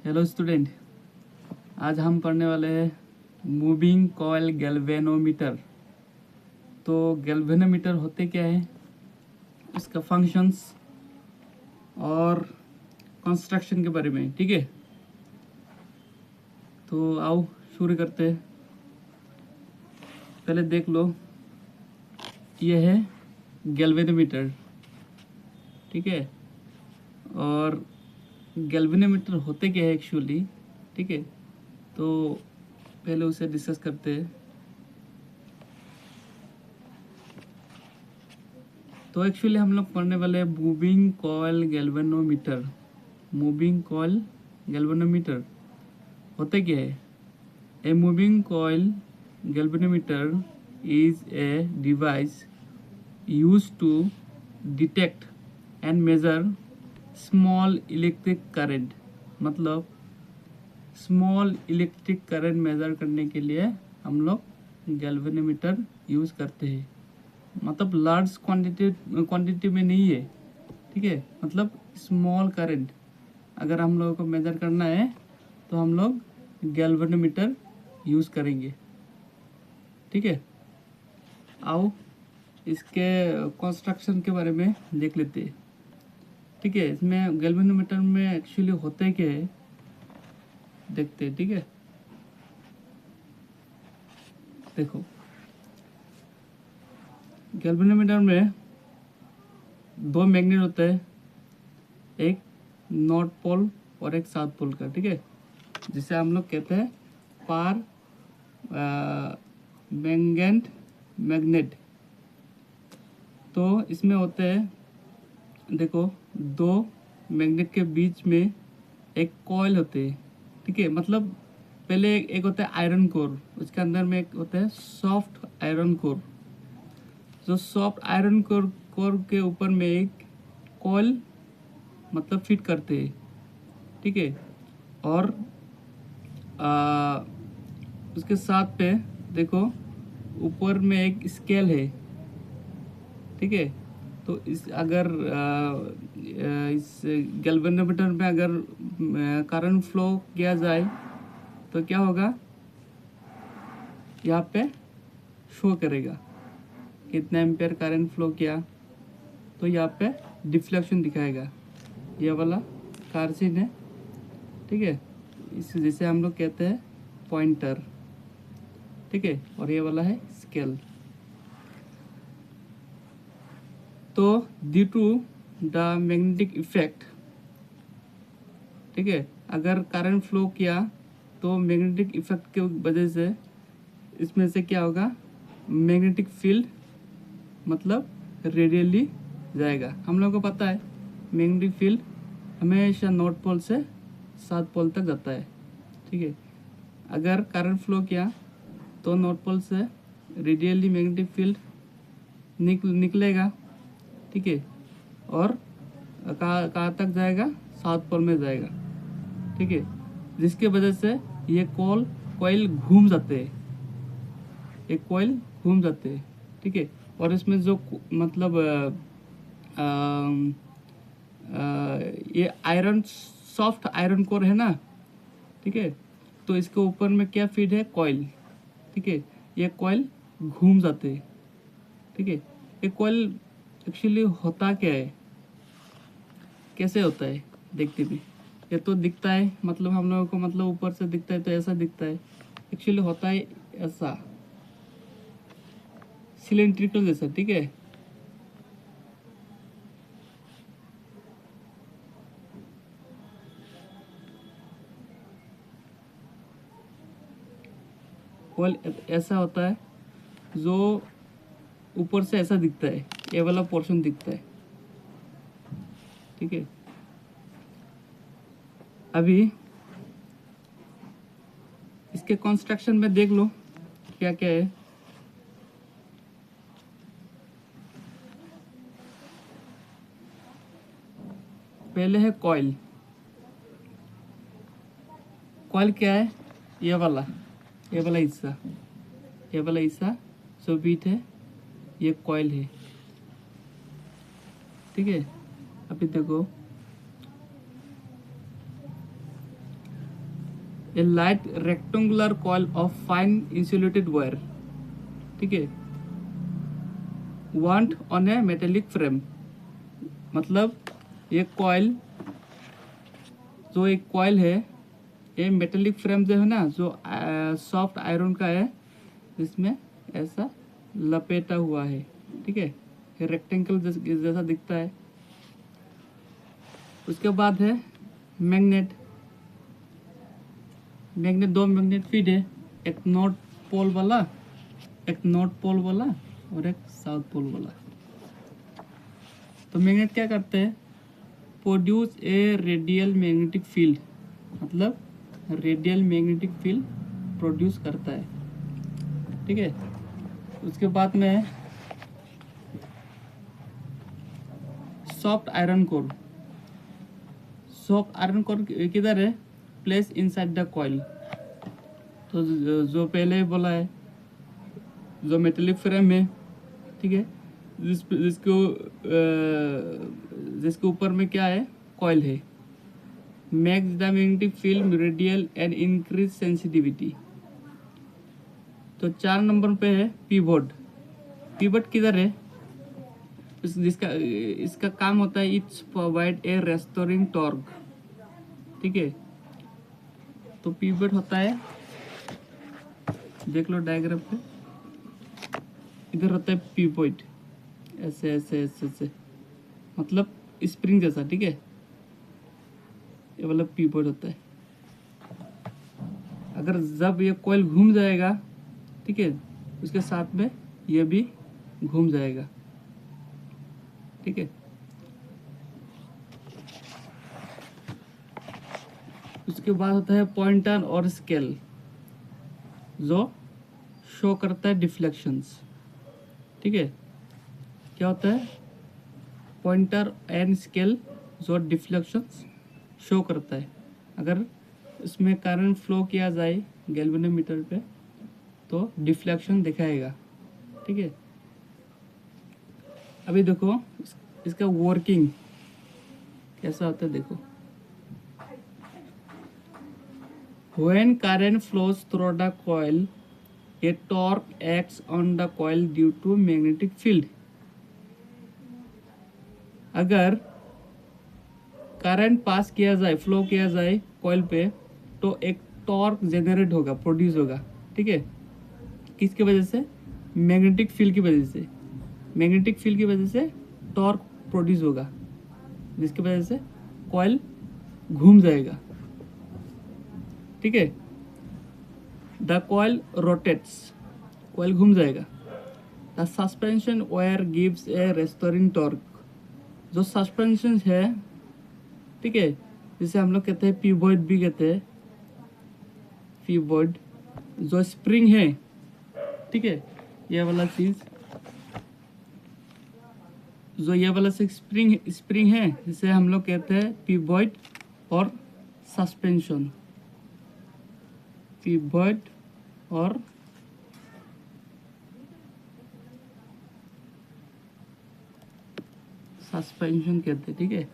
Hello student, आज हम पढ़ने वाले हैं मूविंग कॉइल गैल्वेनोमीटर। तो गैल्वेनोमीटर होते क्या है, इसका फंक्शंस और कंस्ट्रक्शन के बारे में, ठीक है। तो आओ शुरू करते हैं। पहले देख लो, ये है गैल्वेनोमीटर, ठीक है। और गैल्वेनोमीटर होते क्या है एक्चुअली, ठीक है। तो पहले उसे डिस्कस करते हैं। तो एक्चुअली हम लोग पढ़ने वाले हैं moving coil galvanometer. Moving coil galvanometer होता क्या है? A moving coil galvanometer is a device used to detect and measure small electric current। मतलब स्मॉल इलेक्ट्रिक करंट मेज़र करने के लिए हम लोग गैल्वेनोमीटर यूज़ करते हैं। मतलब लार्ज क्वांटिटी में नहीं है, ठीक है। मतलब स्मॉल करंट अगर हम लोगों को मेज़र करना है तो हम लोग गैल्वेनोमीटर यूज़ करेंगे, ठीक है। आओ इसके कंस्ट्रक्शन के बारे में देख लेते हैं, ठीक है। इसमें गैल्वेनोमीटर में एक्चुअली होता है क्या है, देखते हैं, ठीक है। देखो, गैल्वेनोमीटर में दो मैग्नेट होते हैं, एक नॉर्थ पोल और एक साउथ पोल का, ठीक है। जिसे हम लोग कहते हैं पार मैग्नेट। तो इसमें होते हैं, देखो, दो मैग्नेट के बीच में एक कॉइल होते हैं, ठीक है। मतलब पहले एक होता है आयरन कोर, उसके अंदर में एक होता है सॉफ्ट आयरन कोर। जो सॉफ्ट आयरन कोर के ऊपर में एक कॉइल मतलब फिट करते हैं, ठीक है। और उसके साथ पे देखो ऊपर में एक स्केल है, ठीक है। तो इस अगर इस गैल्वेनोमीटर में अगर करंट फ्लो किया जाए तो क्या होगा, यहाँ पे शो करेगा कितना एम्पेयर करंट फ्लो किया। तो यहाँ पे डिफ्लेक्शन दिखाएगा, ये वाला कार्सिन है, ठीक है। इस जिसे हम लोग कहते हैं पॉइंटर, ठीक है। और ये वाला है स्केल। तो due to the magnetic effect, ठीक है, अगर करंट फ्लो किया तो मैग्नेटिक इफेक्ट के वजह से इसमें से क्या होगा, मैग्नेटिक फील्ड मतलब रेडियली जाएगा। हम लोगों को पता है मैग्नेटिक फील्ड हमेशा नॉर्थ पोल से साउथ पोल तक जाता है, ठीक है। अगर करंट फ्लो किया तो नॉर्थ पोल से रेडियली मैग्नेटिक फील्ड निकलेगा, ठीक है। और कहाँ तक जाएगा, साउथ पोल में जाएगा, ठीक है। जिसके वजह से ये कॉइल घूम जाते हैं, एक कॉइल घूम जाते हैं, ठीक है। और इसमें जो मतलब ये आयरन सॉफ्ट आयरन कोर है ना, ठीक है। तो इसके ऊपर में क्या फीड है, कॉइल, ठीक है। ये कॉइल घूम जाते हैं, ठीक है। ये कॉइल एक्चुअली होता क्या है, कैसे होता है, देखते भी। ये तो दिखता है, मतलब हम लोगों को मतलब ऊपर से दिखता है तो ऐसा दिखता है। एक्चुअली होता है ऐसा सिलेंड्रिकल जैसा, ठीक है। कॉइल ऐसा होता है जो ऊपर से ऐसा दिखता है, ये वाला पोर्शन दिखता है, ठीक है। अभी इसके कंस्ट्रक्शन में देख लो क्या क्या है। पहले है कॉइल। कॉइल क्या है, ये वाला हिस्सा, ये वाला हिस्सा जो बीट है, ये कॉइल है, ठीक है। अभी देखो, a light rectangular coil of fine insulated wire, ठीक है, wound on a metallic frame. मतलब ये कॉइल, जो एक कॉइल है, ये मेटेलिक फ्रेम जो है ना, जो सॉफ्ट आयरन का है, इसमें ऐसा लपेटा हुआ है, ठीक है, ये रेक्टेंगल जैसा दिखता है। उसके बाद है मैग्नेट। मैग्नेट, दो मैग्नेट फीड है, एक नॉर्थ पोल वाला, एक नॉर्थ पोल वाला और एक साउथ पोल वाला। तो मैग्नेट क्या करते हैं, produce a radial magnetic field, मतलब रेडियल मैग्नेटिक फील्ड प्रोड्यूस करता है, ठीक है। उसके बाद में soft iron core. Soft iron core किधर है, प्लेस इनसाइड द कॉइल। तो जो पहले बोला है, जो मेटेलिक फ्रेम है, ठीक है, जिसके ऊपर में क्या है, कॉइल है, makes the magnetic field radial and increase sensitivity. तो 4 नंबर पे है पिवोट। पिवोट किधर है, इसका काम होता है, it's provide a restoring torque, ठीक है। तो पिवोट होता है, देख लो डायग्राम पे, इधर होता है पिवोट, ऐसे ऐसे ऐसे ऐसे, मतलब स्प्रिंग जैसा, ठीक है, ये वाला पिवोट होता है। अगर जब ये कॉइल घूम जाएगा, ठीक है, उसके साथ में ये भी घूम जाएगा, ठीक है। उसके बाद होता है पॉइंटर और स्केल, जो शो करता है डिफ्लेक्शंस, ठीक है। क्या होता है, पॉइंटर एंड स्केल जो डिफ्लेक्शंस शो करता है। अगर इसमें करंट फ्लो किया जाए गैल्वेनोमीटर पे, तो डिफ्लेक्शन दिखाएगा, ठीक है। अभी देखो इसका वर्किंग कैसा होता है, देखो। When current flows through the coil, a torque acts on the coil due to magnetic field. अगर करंट पास किया जाए, फ्लो किया जाए कॉइल पे, तो एक टॉर्क जनरेट होगा, प्रोड्यूस होगा, ठीक है। किसकी वजह से, मैग्नेटिक फील्ड की वजह से। मैग्नेटिक फील्ड की वजह से टॉर्क प्रोड्यूस होगा, जिसकी वजह से कॉइल घूम जाएगा, ठीक है। द कॉइल रोटेट्स, कॉइल घूम जाएगा। The suspension wire gives A restoring torque, जो सस्पेंशन है, ठीक है, जिसे हम लोग कहते हैं पिवोट भी कहते हैं, पिवोट, जो स्प्रिंग है, ठीक है, ये वाला चीज, जो ये वाला से स्प्रिंग है, जिसे हम लोग कहते हैं पिवोट और सस्पेंशन। पिवोट और सस्पेंशन कहते हैं, ठीक है।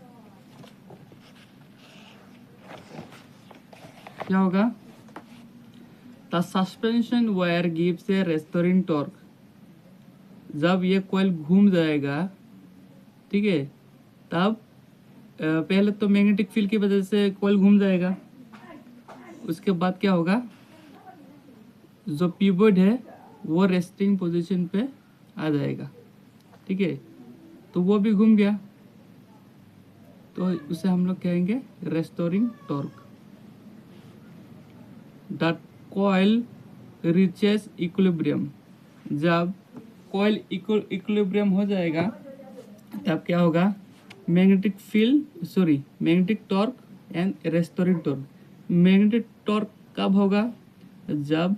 क्या होगा, the suspension wire gives A restoring torque. जब ये कॉइल घूम जाएगा, ठीक है, तब पहले तो मैग्नेटिक फील्ड की वजह से कॉइल घूम जाएगा। उसके बाद क्या होगा, जो पिवोट है वो रेस्टिंग पोजीशन पे आ जाएगा, ठीक है। तो वो भी घूम गया, तो उसे हम लोग कहेंगे restoring torque. The coil reaches equilibrium. जब कॉइल इक्विलिब्रियम हो जाएगा, तब क्या होगा, magnetic torque and restoring torque. Magnetic torque कब होगा, जब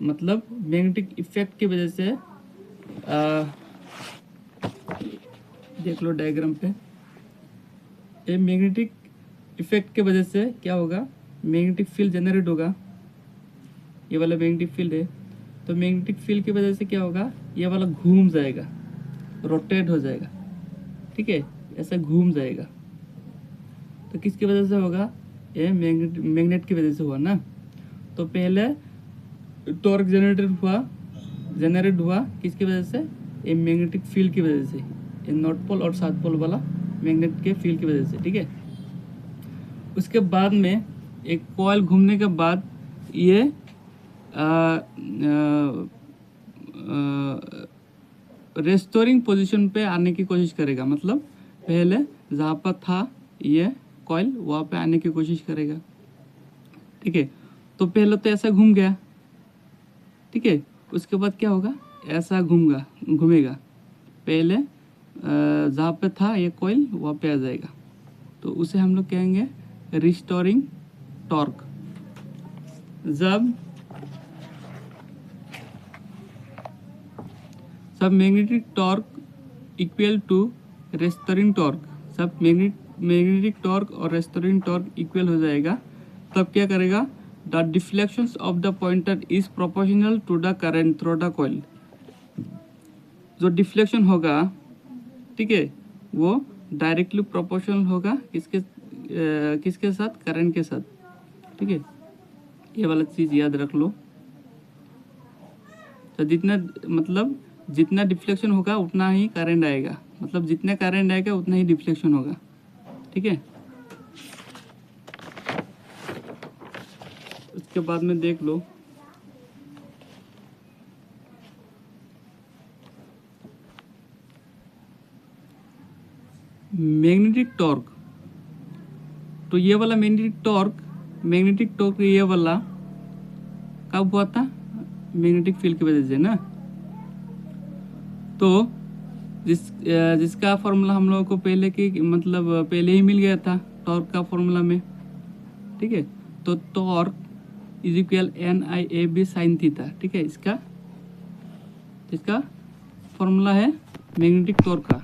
मतलब मैग्नेटिक इफेक्ट की वजह से, देख लो डायग्राम पे, ये मैग्नेटिक इफेक्ट की वजह से क्या होगा, मैग्नेटिक फील्ड जनरेट होगा। ये वाला मैग्नेटिक फील्ड है, तो मैग्नेटिक फील्ड की वजह से क्या होगा, ये वाला घूम जाएगा, रोटेट हो जाएगा, ठीक है, ऐसा घूम जाएगा। तो किसकी वजह से होगा, ये मैग्नेट की वजह से हुआ ना। तो पहले टॉर्क जनरेट हुआ किसकी वजह से, ये मैग्नेटिक फील्ड की वजह से, ये नॉर्थ पोल और साउथ पोल वाला मैग्नेट के फील्ड की वजह से, ठीक है। उसके बाद में एक कॉइल घूमने के बाद ये रेस्टोरिंग पोजीशन पे आने की कोशिश करेगा, मतलब पहले जहाँ पर था ये कॉइल वहाँ पे आने की कोशिश करेगा, ठीक है। तो पहले तो ऐसा घूम गया, ठीक है। उसके बाद क्या होगा, ऐसा घूमेगा, पहले जहाँ पे था ये कॉइल वहाँ पे आ जाएगा। तो उसे हम लोग कहेंगे रिस्टोरिंग टॉर्क। जब magnetic torque equal to restoring torque, सब मैग्नेटिक टॉर्क और रेस्टोरिंग टॉर्क इक्वल हो जाएगा, तब क्या करेगा, the deflections of the pointer is proportional to the current through the coil. जो डिफ्लेक्शन होगा, ठीक है, वो डायरेक्टली प्रोपोर्शनल होगा किसके साथ, करंट के साथ, ठीक है। ये वाला चीज़ याद रख लो। तो जितना डिफ्लेक्शन होगा उतना ही करंट आएगा, मतलब जितना करंट आएगा उतना ही डिफ्लेक्शन होगा, ठीक है। उसके बाद में देख लो, मैग्नेटिक टॉर्क। तो ये वाला मैग्नेटिक टॉर्क ये वाला कब हुआ था, मैग्नेटिक फील्ड की वजह से ना। तो जिसका फॉर्मूला हम लोगों को पहले ही मिल गया था टॉर्क का फॉर्मूला में, ठीक है। तो torque is equal NIAB sin theta, ठीक है। इसका फॉर्मूला है मैग्नेटिक टॉर्क का।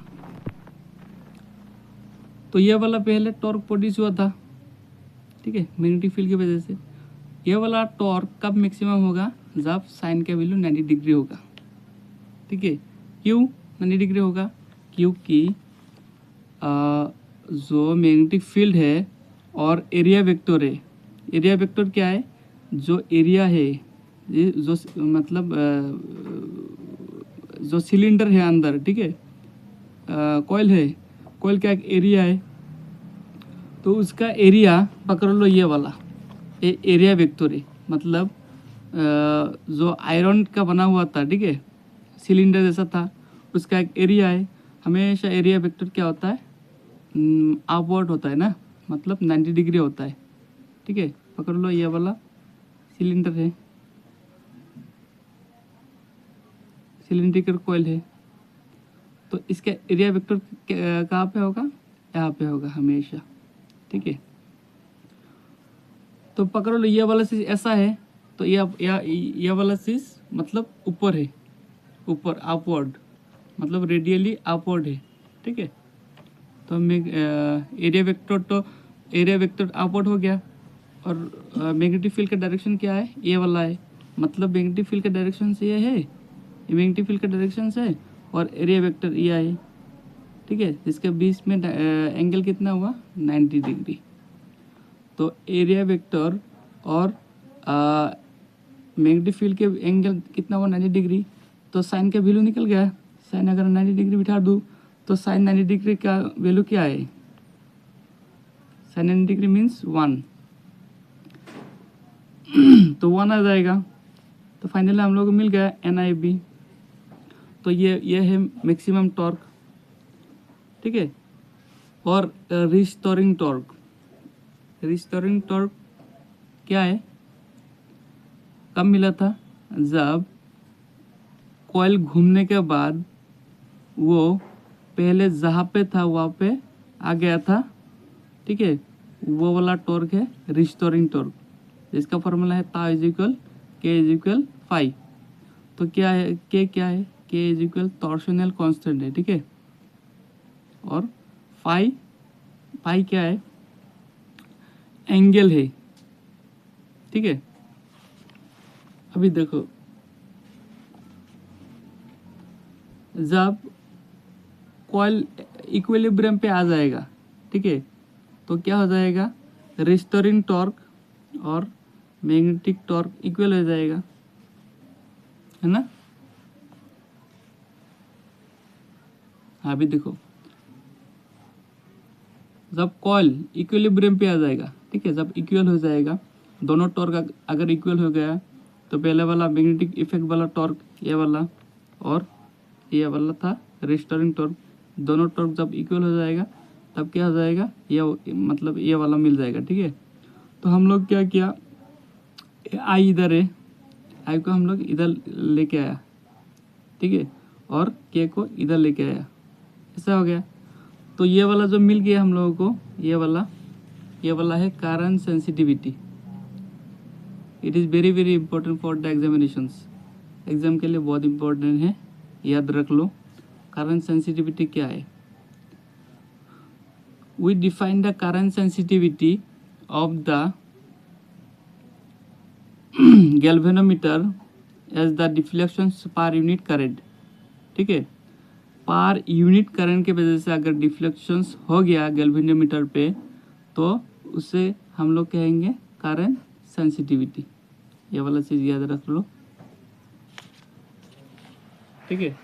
तो ये वाला पहले टॉर्क प्रोड्यूस हुआ था, ठीक है, मैग्नेटिक फील्ड की वजह से। ये वाला टॉर्क कब मैक्सिमम होगा, जब साइन का वैल्यू 90 डिग्री होगा, ठीक है। क्यों 90 डिग्री होगा, क्योंकि जो मैग्नेटिक फील्ड है और एरिया वेक्टर है, एरिया वेक्टर क्या है, जो एरिया है, ये जो जो सिलेंडर है अंदर, ठीक है, कॉइल है, कॉइल का एक एरिया है। तो उसका एरिया पकड़ लो, ये वाला ये एरिया वेक्टर है, मतलब जो आयरन का बना हुआ था, ठीक है, सिलेंडर जैसा था, उसका एक एरिया है। हमेशा एरिया वेक्टर क्या होता है, अपवर्ड होता है ना, मतलब 90 डिग्री होता है, ठीक है। पकड़ लो, ये वाला सिलेंडर है, सिलेंड्रिकल कॉइल है, तो इसका एरिया वेक्टर कहाँ पे होगा, यहाँ पे होगा हमेशा, ठीक है। तो पकड़ लो, ये वाला चीज ऐसा है, तो ये वाला चीज मतलब ऊपर है, ऊपर अपवर्ड, मतलब रेडियली अपवर्ड है, ठीक है। तो एरिया वेक्टर अपवर्ड हो गया, और मैग्नेटिक फील्ड का डायरेक्शन क्या है, ये वाला है, मतलब मैग्नेटिक फील्ड का डायरेक्शन से ये है, ये मैग्नेटिक फील्ड का डायरेक्शन से है, और एरिया वेक्टर ये है, ठीक है, जिसके बीच में एंगल कितना हुआ, 90 डिग्री। तो एरिया वेक्टर और मैग्नेटिक फील्ड के एंगल कितना हुआ, 90 डिग्री। तो साइन का वैल्यू निकल गया, साइन अगर 90 डिग्री बिठा दूँ तो साइन 90 डिग्री का वैल्यू क्या है, साइन 90 डिग्री मीन्स 1, तो 1 आ जाएगा। तो फाइनली हम लोग को मिल गया NIB। तो ये है मैक्सिमम टॉर्क, ठीक है। और रिस्टोरिंग टॉर्क क्या है, कब मिला था, जब कॉइल घूमने के बाद वो पहले जहाँ पे था वहाँ पे आ गया था, ठीक है, वो वाला टॉर्क है रिस्टोरिंग टॉर्क, जिसका फॉर्मूला है tau is equal K is equal phi. तो क्या है, K is equal torsional constant है, ठीक है, और फाई क्या है, एंगल है, ठीक है। अभी देखो, जब कॉइल इक्विलिब्रियम पे आ जाएगा, ठीक है, तो क्या हो जाएगा, रिस्टोरिंग टॉर्क और मैग्नेटिक टॉर्क इक्वल हो जाएगा, है ना। अभी देखो, जब कॉइल इक्विलिब्रियम पे आ जाएगा, ठीक है, जब इक्वल हो जाएगा, दोनों टॉर्क अगर इक्वल हो गया तो पहले वाला मैग्नेटिक इफेक्ट वाला टॉर्क ये वाला और ये वाला था रिस्टोरिंग टॉर्क, दोनों टॉर्क जब इक्वल हो जाएगा तब क्या हो जाएगा, ये मतलब ये वाला मिल जाएगा, ठीक है। तो हम लोग क्या किया, आई इधर है, आई को हम लोग इधर लेके आया, ठीक है, और के को इधर लेके आया, ऐसा हो गया। तो ये वाला जो मिल गया हम लोगों को, ये वाला है current sensitivity. It is very very important for the examinations, exam के लिए बहुत इंपॉर्टेंट है, याद रख लो। करंट सेंसिटिविटी क्या है, we define the current sensitivity of the galvanometer as the deflections per unit current, ठीक है। पर यूनिट करंट के वजह से अगर डिफ्लेक्शंस हो गया गैल्वेनोमीटर पे तो उसे हम लोग कहेंगे करंट सेंसिटिविटी। ये वाला चीज़ याद रख लो, ठीक है।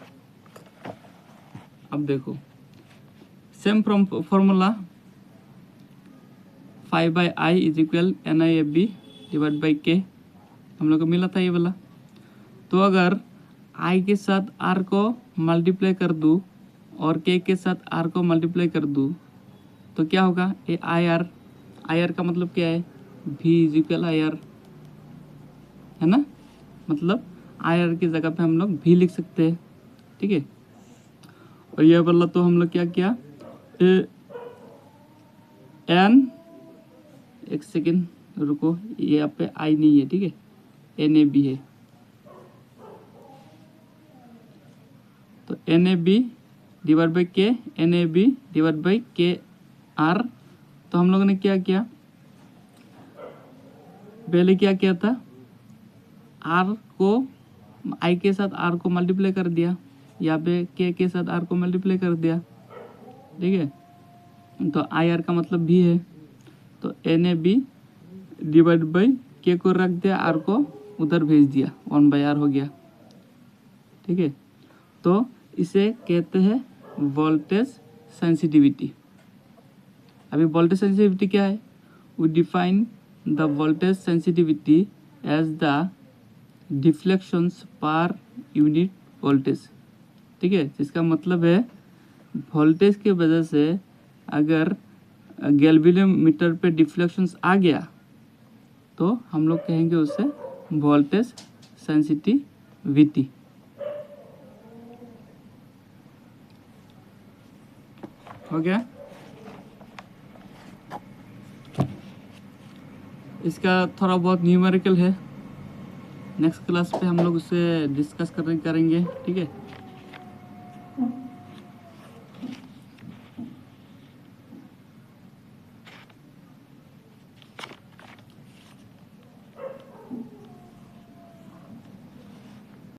अब देखो, same formula 5/I is equal NIFB divide by के हम लोग को मिला था ये वाला। तो अगर I के साथ R को मल्टीप्लाई कर दूँ और K के साथ R को मल्टीप्लाई कर दूँ तो क्या होगा, ये IR का मतलब क्या है, V इज इक्वल IR, है ना। मतलब IR की जगह पे हम लोग V लिख सकते हैं, ठीक है। और ये वाला तो हम लोग क्या किया, एन, एक सेकेंड रुको, ये यहाँ पे आई नहीं है, ठीक है, NAB है। तो NAB डिवाइड बाई के, NAB डिवाइड बाई के आर। तो हम लोगों ने क्या किया, पहले क्या किया था, आर को आई के साथ आर को मल्टीप्लाई कर दिया, यहाँ पे के साथ आर को मल्टीप्लाई कर दिया, ठीक है। तो IR का मतलब भी है, तो NAB डिवाइड बाई के को रख दिया, आर को उधर भेज दिया, 1/R हो गया, ठीक है। तो इसे कहते हैं वोल्टेज सेंसिटिविटी। अभी वोल्टेज सेंसिटिविटी क्या है, we define the voltage sensitivity as the deflections per unit voltage, ठीक है। जिसका मतलब है वोल्टेज की वजह से अगर गैल्वेनोमीटर पे डिफ्लेक्शंस आ गया तो हम लोग कहेंगे उसे वोल्टेज सेंसिटिविटी। हो गया। इसका थोड़ा बहुत न्यूमेरिकल है, नेक्स्ट क्लास पे हम लोग उसे डिस्कस करेंगे, ठीक है।